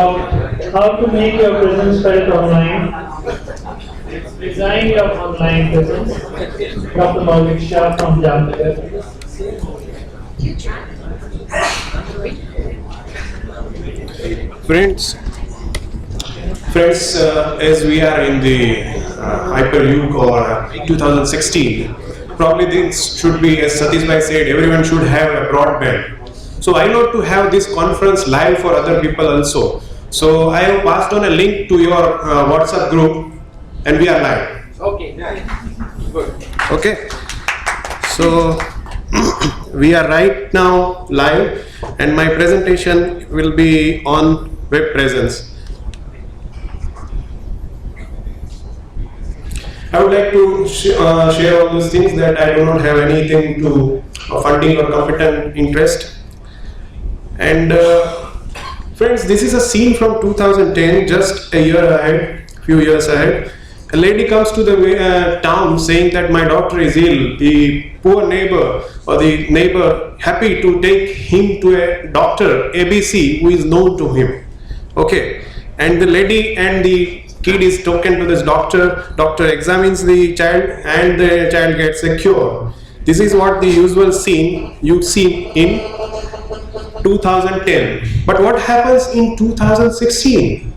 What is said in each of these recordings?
How to make your presence felt online. Design your online presence. Dr. Maulik Shah from Jamnagar. Friends, as we are in the hyperloop or 2016, probably things should be, as Satish Bhai said, everyone should have a broadband. So I want to have this conference live for other people also. So I have passed on a link to your WhatsApp group, and we are live. Okay. Good. Okay. So we are right now live, and my presentation will be on web presence. I would like to share all those things that I do not have anything to funding or competent interest. And friends, this is a scene from 2010, just a year ahead, few years ahead. A lady comes to the town saying that my daughter is ill. The poor neighbor or the neighbor happy to take him to a doctor, ABC, who is known to him. Okay, and the lady and the kid is taken to this doctor. Doctor examines the child, and the child gets a cure. This is what the usual scene you see in 2010. But what happens in 2016?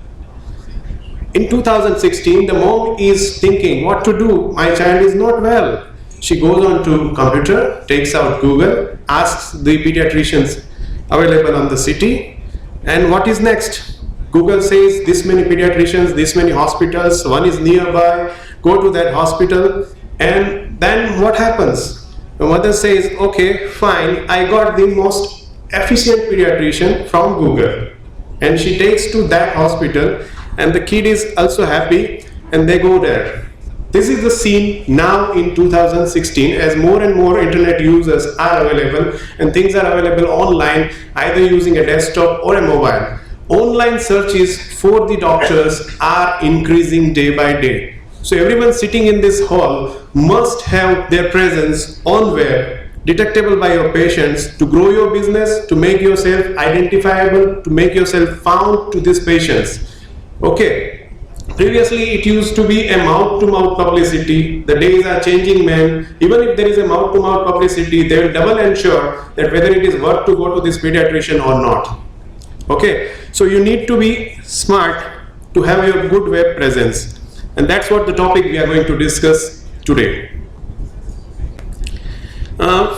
In 2016, the mom is thinking what to do. My child is not well. She goes on to computer, takes out Google, asks the pediatricians available on the city, and what is next? Google says this many pediatricians, this many hospitals, one is nearby, go to that hospital, and then what happens? The mother says, okay, fine, I got the most efficient pediatrician from Google, and she takes to that hospital, and the kid is also happy, and they go there. This is the scene now in 2016, as more and more internet users are available and things are available online, either using a desktop or a mobile. Online searches for the doctors are increasing day by day. So everyone sitting in this hall must have their presence on web, detectable by your patients, to grow your business, to make yourself identifiable, to make yourself found to these patients. Okay, previously it used to be a mouth-to-mouth publicity. The days are changing, man. Even if there is a mouth-to-mouth publicity, they will double ensure that whether it is worth to go to this pediatrician or not. Okay, so you need to be smart to have your good web presence, and that's what the topic we are going to discuss today.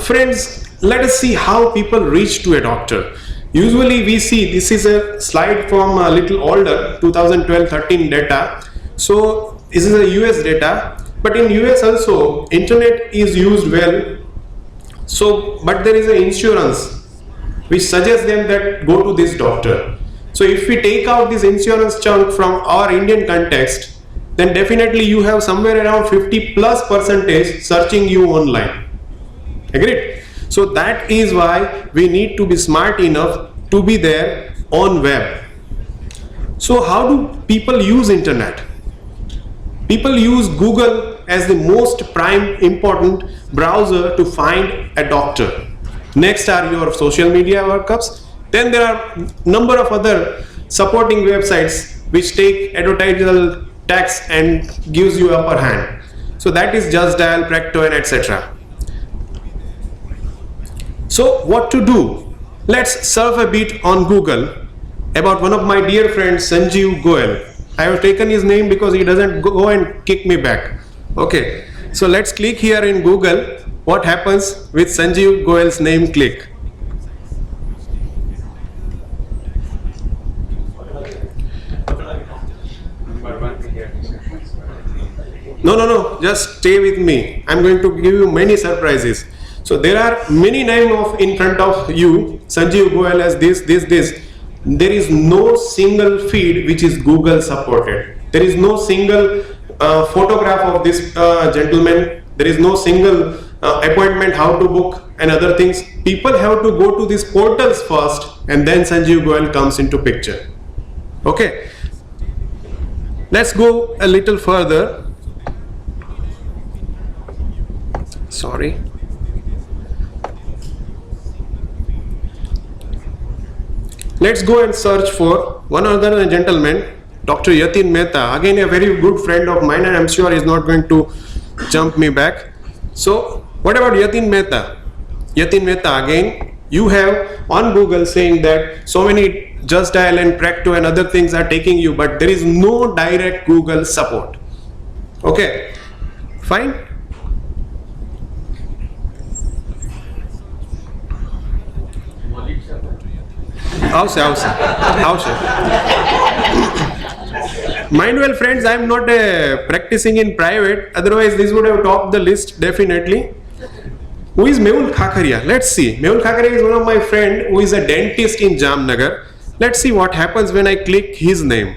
Friends, let us see how people reach to a doctor. Usually we see, this is a slide from a little older, 2012-13 data. So this is a US data, but in US also internet is used well. So, but there is an insurance which suggests them that go to this doctor. So if we take out this insurance chunk from our Indian context, then definitely you have somewhere around 50+% searching you online. Agreed? So that is why we need to be smart enough to be there on web. So how do people use internet? People use Google as the most prime important browser to find a doctor. Next are your social media workups. Then there are number of other supporting websites which take advertorial tax and gives you upper hand. So that is Just Dial, Practo, and etc. So what to do? Let's surf a bit on Google about one of my dear friends, Sanjeev Goel. I have taken his name because he doesn't go and kick me back. Okay, so let's click here in Google. What happens with Sanjeev Goel's name click? No, just stay with me. I'm going to give you many surprises. So there are many names of in front of you. Sanjeev Goel as this. There is no single feed which is Google supported. There is no single photograph of this gentleman. There is no single appointment, how to book, and other things. People have to go to these portals first, and then Sanjeev Goel comes into picture. Okay, let's go a little further. Sorry. Let's go and search for one other gentleman, Dr. Yatin Mehta, again a very good friend of mine, and I'm sure he's not going to jump me back. So what about Yatin Mehta? Yatin Mehta, again, you have on Google saying that so many Just Dial and Practo and other things are taking you, but there is no direct Google support. Okay, fine. આવશે. Mind well, friends, I'm not practicing in private, otherwise this would have topped the list definitely. Who is Mehul Khakharia? Let's see. Mehul Khakharia is one of my friend who is a dentist in Jamnagar. Let's see what happens when I click his name.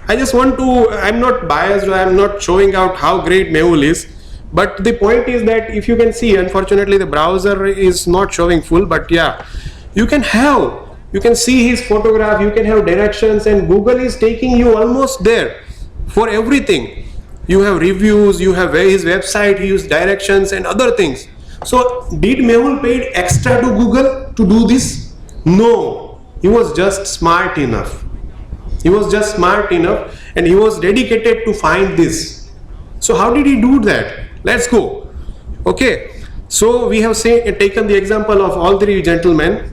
I just want to, I'm not biased, I'm not showing out how great Mehul is, but the point is that if you can see, unfortunately the browser is not showing full, but yeah, you can see his photograph, you can have directions, and Google is taking you almost there for everything. You have reviews, you have his website, he uses directions and other things. So did Mehul paid extra to Google to do this? No, he was just smart enough. He was just smart enough and he was dedicated to find this. So how did he do that? Let's go. Okay, so we have taken the example of all three gentlemen.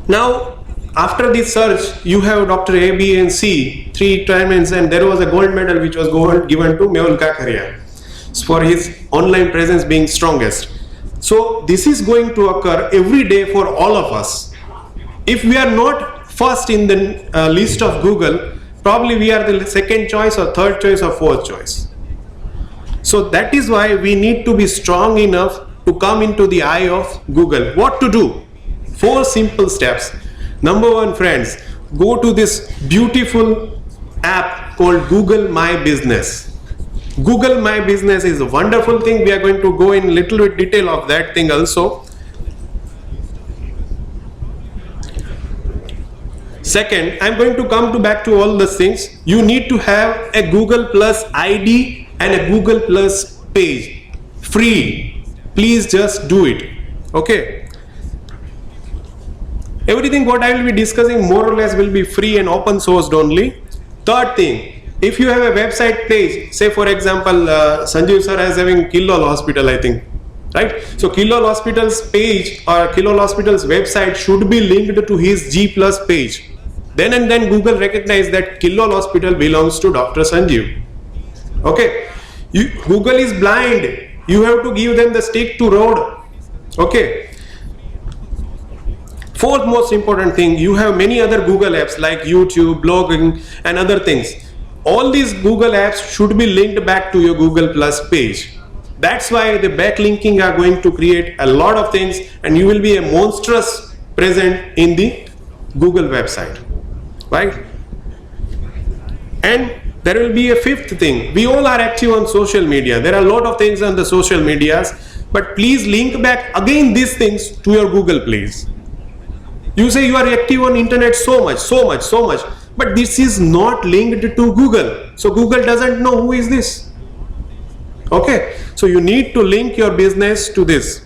Now after this search, you have Dr. A, B and C, three tournaments, and there was a gold medal which was given to Mehul Khakharia for his online presence being strongest. So this is going to occur every day for all of us. If we are not first in the list of Google, probably we are the second choice or third choice or fourth choice. So that is why we need to be strong enough to come into the eye of Google. What to do? 4 simple steps. Number 1, friends, go to this beautiful app called Google My Business. Google My Business is a wonderful thing. We are going to go in little bit detail of that thing also. Second, I'm going to come back to all these things. You need to have a Google Plus ID and a Google Plus page. Free. Please just do it. Okay. Everything what I will be discussing more or less will be free and open sourced only. Third thing, if you have a website page, say for example, Sanjeev sir is having Killol Hospital, I think, right? So Killol Hospital's page or Killol Hospital's website should be linked to his G Plus page. Then and then Google recognize that Killol Hospital belongs to Dr. Sanjeev. Okay, Google is blind. You have to give them the stick to road. Okay. Fourth most important thing, you have many other Google apps like YouTube, blogging and other things. All these Google apps should be linked back to your Google Plus page. That's why the backlinking are going to create a lot of things and you will be a monstrous present in the Google website, right? And there will be a fifth thing. We all are active on social media. There are a lot of things on the social medias, but please link back again these things to your Google, please. You say you are active on internet so much, but this is not linked to Google. So Google doesn't know who is this. Okay, so you need to link your business to this.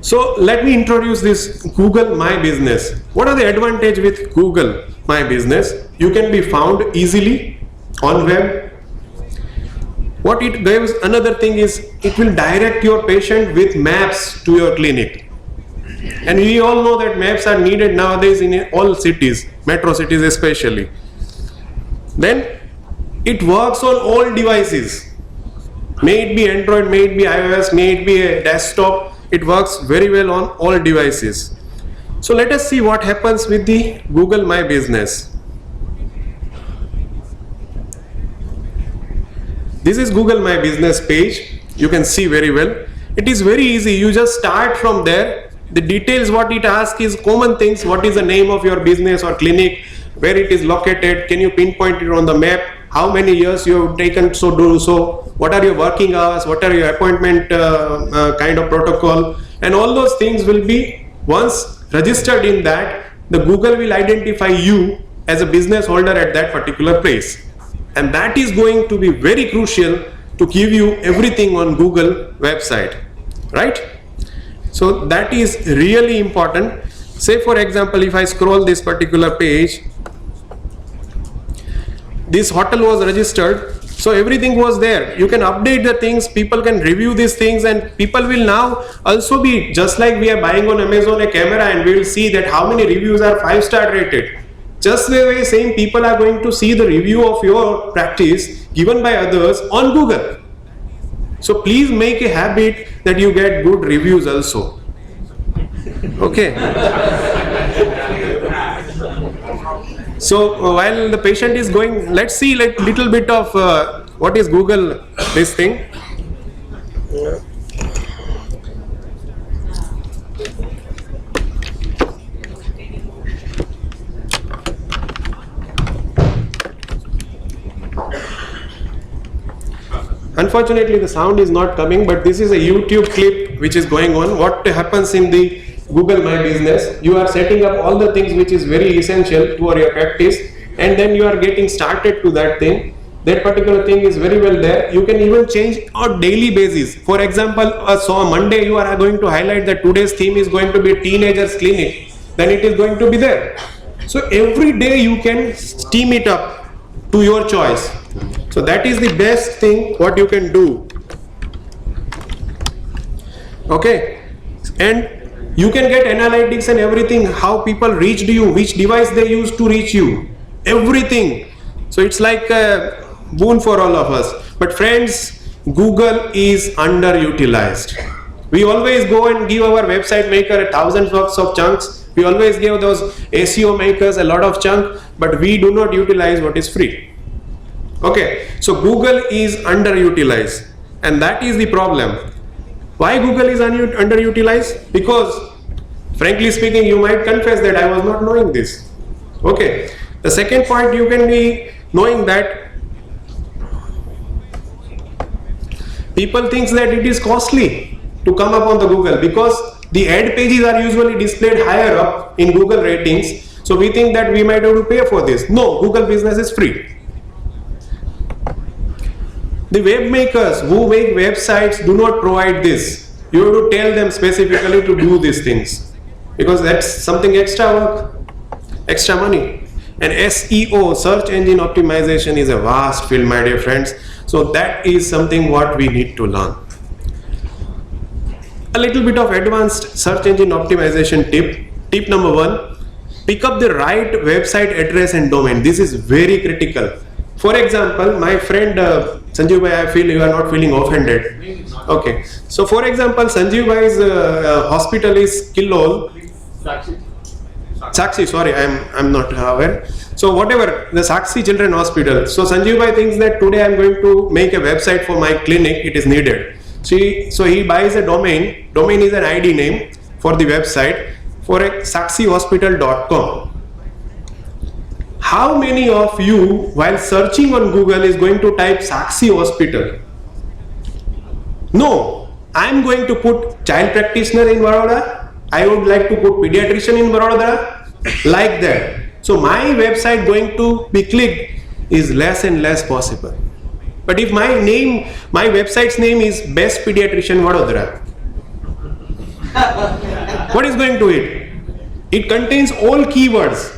So let me introduce this Google My Business. What are the advantages with Google My Business? You can be found easily on web. What it gives, another thing is, it will direct your patient with maps to your clinic. And we all know that maps are needed nowadays in all cities, metro cities especially. Then it works on all devices. May it be Android, may it be iOS, may it be a desktop. It works very well on all devices. So let us see what happens with the Google My Business. This is Google My Business page. You can see very well. It is very easy. You just start from there. The details what it asks is common things. What is the name of your business or clinic? Where it is located? Can you pinpoint it on the map? How many years you have taken so do so? What are your working hours? What are your appointment kind of protocol? And all those things will be once registered in that, the Google will identify you as a business holder at that particular place. And that is going to be very crucial to give you everything on Google website. right? So that is really important. Say for example, if I scroll this particular page, this hotel was registered, so everything was there. You can update the things, people can review these things, and people will now also be, just like we are buying on Amazon a camera and we will see that how many reviews are 5-star rated. Just the way same people are going to see the review of your practice given by others on Google. So please make a habit that you get good reviews also. Okay. So while the patient is going, let's see like little bit of what is Google, this thing. Unfortunately the sound is not coming, but this is a YouTube clip which is going on. What happens in the Google My Business, you are setting up all the things which is very essential for your practice, and then you are getting started to that thing. That particular thing is very well there. You can even change on daily basis. For example, so on Monday you are going to highlight that today's theme is going to be teenagers clinic, then it is going to be there. So every day you can steam it up to your choice. So that is the best thing what you can do. Okay, and you can get analytics and everything, how people reached you, which device they used to reach you, everything. So it's like a boon for all of us. But friends, Google is underutilized. We always go and give our website maker thousands of chunks. We always give those SEO makers a lot of chunk, but we do not utilize what is free. Okay, so Google is underutilized, and that is the problem. Why Google is underutilized? Because frankly speaking, you might confess that I was not knowing this. Okay, the second point, you can be knowing that people think that it is costly to come up on the Google, because the ad pages are usually displayed higher up in Google ratings. So we think that we might have to pay for this. No, Google Business is free. The web makers who make websites do not provide this. You have to tell them specifically to do these things, because that's something extra work, extra money. And SEO, search engine optimization, is a vast field, my dear friends. So that is something what we need to learn. A little bit of advanced search engine optimization tip. Tip number 1, pick up the right website address and domain. This is very critical. For example, my friend Sanjeev bhai, I feel you are not feeling offended. Okay. So for example, Sanjeev bhai's hospital is Killol. Sakshi, sorry, I'm not aware. So whatever, the Sakshi Children Hospital. So Sanjeev bhai thinks that today I'm going to make a website for my clinic, it is needed. So he buys a domain. Domain is an ID name for the website for a sakshihospital.com. How many of you, while searching on Google, is going to type Sakshi Hospital? No, I'm going to put child practitioner in Baroda. I would like to put pediatrician in Baroda, like that. So my website going to be clicked is less and less possible. But if my website's name is Best Pediatrician Vadodara, what is going to it? It contains all keywords.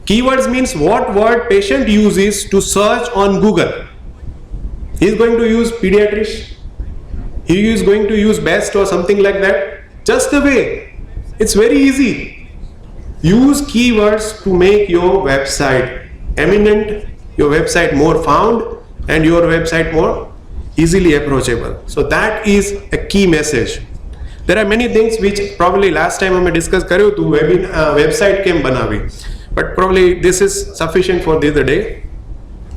Keywords means what word patient uses to search on Google. He is going to use pediatrician. He is going to use best or something like that. Just the way. It's very easy. Use keywords to make your website eminent, your website more found, and your website more easily approachable. So that is a key message. There are many things which probably last time we discussed karyu tu website kem banavi. But probably this is sufficient for the other day.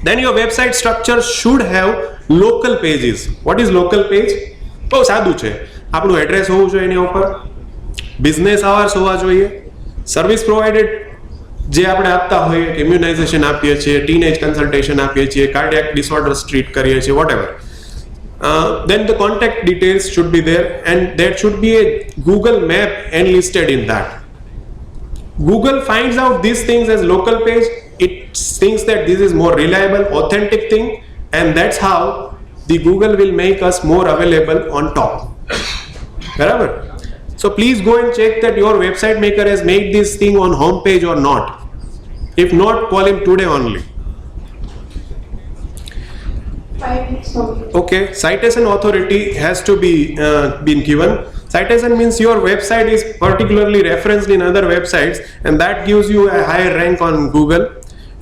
Then your website structure should have local pages. What is local page? બહુ સાદું છે. આપણું address હોવું જોઈએ એની ઉપર, business hours હોવા જોઈએ, service provided જે આપણે આપતા હોઈએ, ઇમ્યુનાઇઝેશન આપીએ છીએ, ટીનેજ કન્સલ્ટેશન આપીએ છીએ, કાર્ડિયાક ડિસઓર્ડર્સ ટ્રીટ કરીએ છીએ, whatever. Then the contact details should be there, and there should be a Google map enlisted in that. Google finds out these things as local page. It thinks that this is more reliable, authentic thing, and that's how the Google will make us more available on top. બરાબર? So please go and check that your website maker has made this thing on home page or not. If not, call him today only. 5 minutes only. Okay, citation authority has to be been given. Citation means your website is particularly referenced in other websites, and that gives you a higher rank on Google.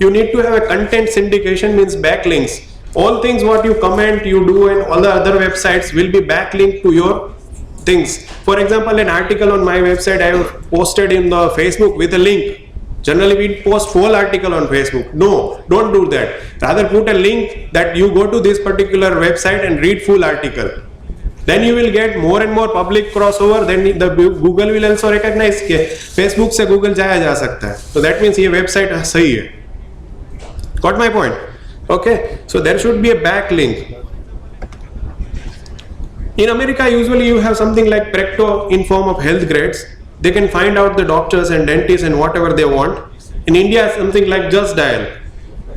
You need to have a content syndication, means backlinks. All things what you comment, you do, and all the other websites will be backlinked to your things. For example, an article on my website I have posted in the Facebook with a link. Generally, we post full article on Facebook. No, don't do that. Rather, put a link that you go to this particular website and read full article. Then you will get more and more public crossover. Then the Google will also recognize कि Facebook से Google जाया जा सकता है. So that means ये website सही है. Got my point? Okay. So there should be a backlink. In America, usually you have something like Precto in form of health grades. They can find out the doctors and dentists and whatever they want. In India, something like Just Dial.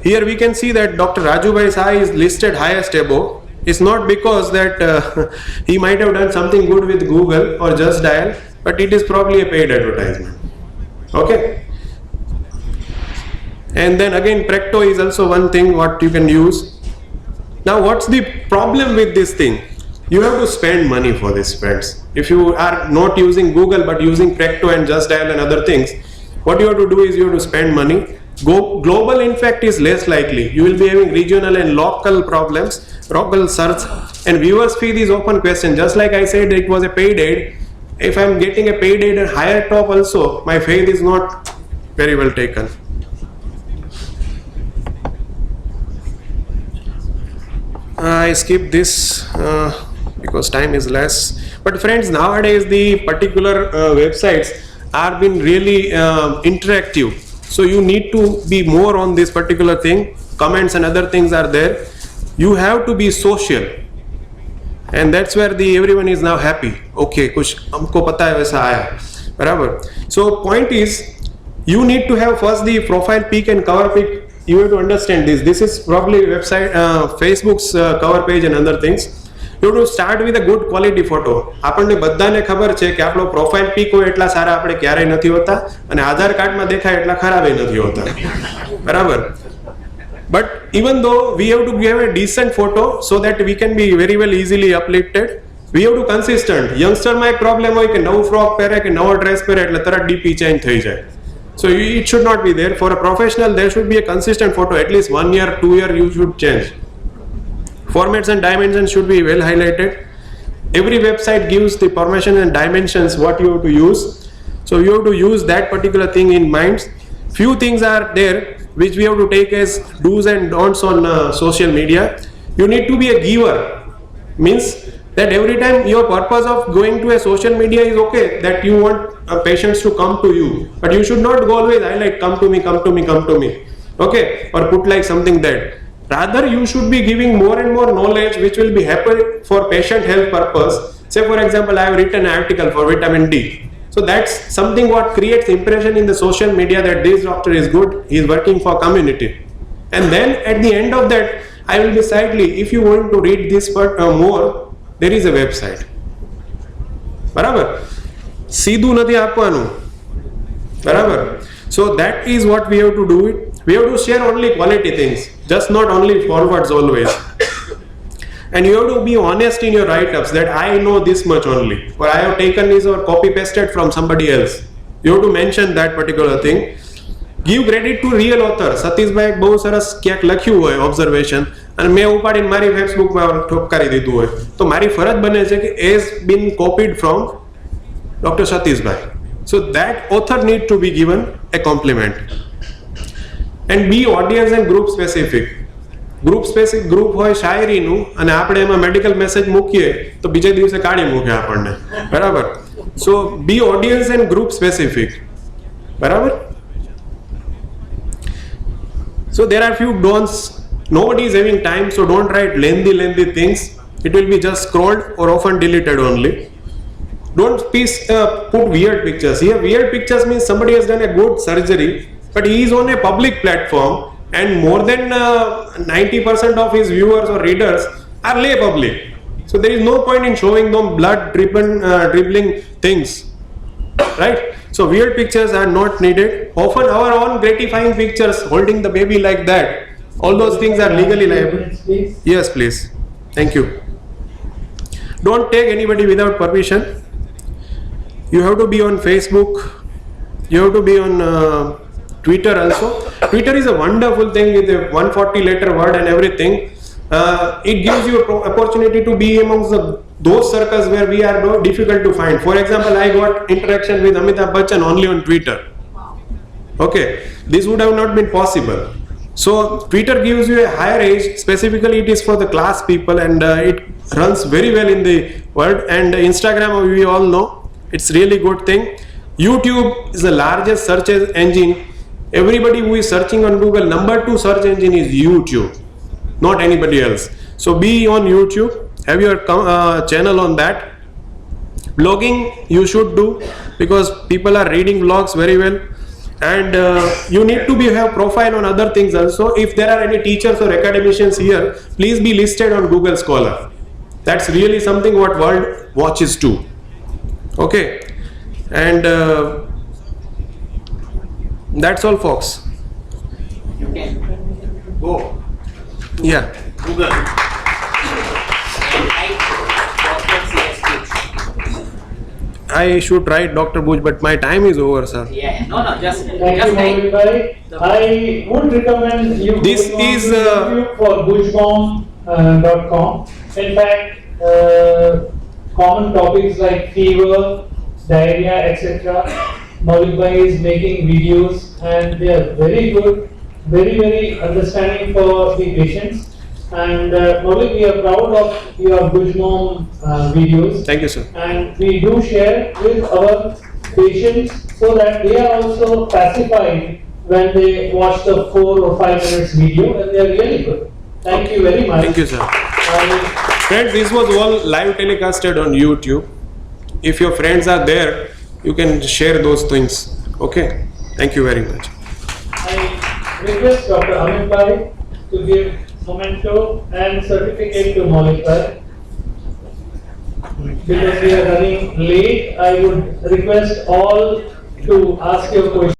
Here we can see that Dr. Rajubhai Sai is listed highest above. It's not because that he might have done something good with Google or Just Dial, but it is probably a paid advertisement. Okay. And then again, Precto is also one thing what you can use. Now, what's the problem with this thing? You have to spend money for this, friends. If you are not using Google but using Precto and Just Dial and other things, what you have to do is you have to spend money. Global, in fact, is less likely. You will be having regional and local problems, local search, and viewers fee is open question. Just like I said, it was a paid aid. If I am getting a paid aid and higher top also, my faith is not very well taken. I skip this because time is less. But friends, nowadays the particular websites are being really interactive. So you need to be more on this particular thing. Comments and other things are there. You have to be social, and that's where the everyone is now happy. Okay, कुछ हमको पता है वैसा आया, बराबर. So point is, you need to have first the profile pic and cover pic. You have to understand this. This is probably website, Facebook's cover page and other things. You have to start with a good quality photo. આપણને બધાને ખબર છે કે આપણો profile pick હોય એટલા સારા આપણે ક્યારેય નથી હોતા, અને આધાર કાર્ડમાં દેખાય એટલા ખરાબય નથી હોતા, બરાબર? But even though we have to give a decent photo so that we can be very well easily uplifted, we have to consistent. Youngster માં એક પ્રોબ્લેમ હોય કે નવું ફ્રોક પહેરે કે નવો ડ્રેસ પહેરે એટલે તરત ડીપી ચેન્જ થઈ જાય. So it should not be there. For a professional, there should be a consistent photo. At least 1 year, 2 year, you should change. Formats and dimensions should be well highlighted. Every website gives the permission and dimensions what you have to use. So you have to use that particular thing in mind. Few things are there which we have to take as do's and don'ts on social media. You need to be a giver. Means that every time your purpose of going to a social media is okay, that you want patients to come to you, but you should not go always highlight come to me, come to me, come to me, okay, or put like something that. Rather, you should be giving more and more knowledge which will be helpful for patient health purpose. Say for example, I have written an article for vitamin D. So that's something what creates impression in the social media that this doctor is good, he is working for community. And then at the end of that, I will be sidely, if you want to read this more, there is a website. બરાબર? સીધું નથી આપવાનું, બરાબર? So that is what we have to do it. We have to share only quality things, just not only forwards always. And you have to be honest in your write-ups that I know this much only, or I have taken this or copy pasted from somebody else. You have to mention that particular thing. Give credit to real author. Satishbhai બહુ સરસ ક્યાંક લખ્યું હોય observation, અને મેં ઉપાડીને મારી ફેસબુકમાં ઠોપકારી દીધું હોય, તો મારી ફરજ બને છે કે has been copied from Dr. Satish Bhai. So that author need to be given a compliment. And be audience and group specific. Group specific group હોય શાયરીનું, અને આપણે એમાં મેડિકલ મેસેજ મૂકીએ તો બીજે દિવસે કાઢી મૂકે આપણને, બરાબર? So be audience and group specific, બરાબર? So there are few don'ts. Nobody is having time, so don't write lengthy things. It will be just scrolled or often deleted only. Don't put weird pictures. Here weird pictures means somebody has done a good surgery, but he is on a public platform, and more than 90% of his viewers or readers are lay public. So there is no point in showing them blood dribbling things, right? So weird pictures are not needed. Often our own gratifying pictures holding the baby like that, all those things are legally liable. Please. Yes, please. Thank you. Don't take anybody without permission. You have to be on Facebook. You have to be on Twitter also. Twitter is a wonderful thing with a 140 letter word and everything. It gives you an opportunity to be amongst those circles where we are difficult to find. For example, I got interaction with Amitabh Bachchan only on Twitter. Okay, this would have not been possible. So Twitter gives you a higher age. Specifically, it is for the class people, and it runs very well in the world. And Instagram, we all know, it's really good thing. YouTube is the largest search engine. Everybody who is searching on Google, number 2 search engine is YouTube, not anybody else. So be on YouTube, have your channel on that. Blogging you should do, because people are reading blogs very well. And you need to have profile on other things also. If there are any teachers or academicians here, please be listed on Google Scholar. That's really something what world watches too. Okay, and that's all, folks. You can go Yeah. Google and type Dr. C.S. Buch. I should write Dr. Buch, but my time is over, sir. Yeah, no, just Thank you, type. Maulik bhai. I would recommend you This going on is, to YouTube for buchbomb.com. In fact, common topics like fever, diarrhea, etc. Maulik bhai is making videos, and they are very good, very understanding for the patients. And Maulik, we are proud of your Buchbomb videos. Thank you, sir. And we do share with our patients so that they are also pacified when they watch the 4 or 5 minutes video, and they are really good. Thank you very much. Thank you, sir. Friends, this was all live telecasted on YouTube. If your friends are there, you can share those things. Okay? Thank you very much. I request Dr. Amit bhai to give memento and certificate to Maulik bhai. Because we are running late, I would request all to ask your questions.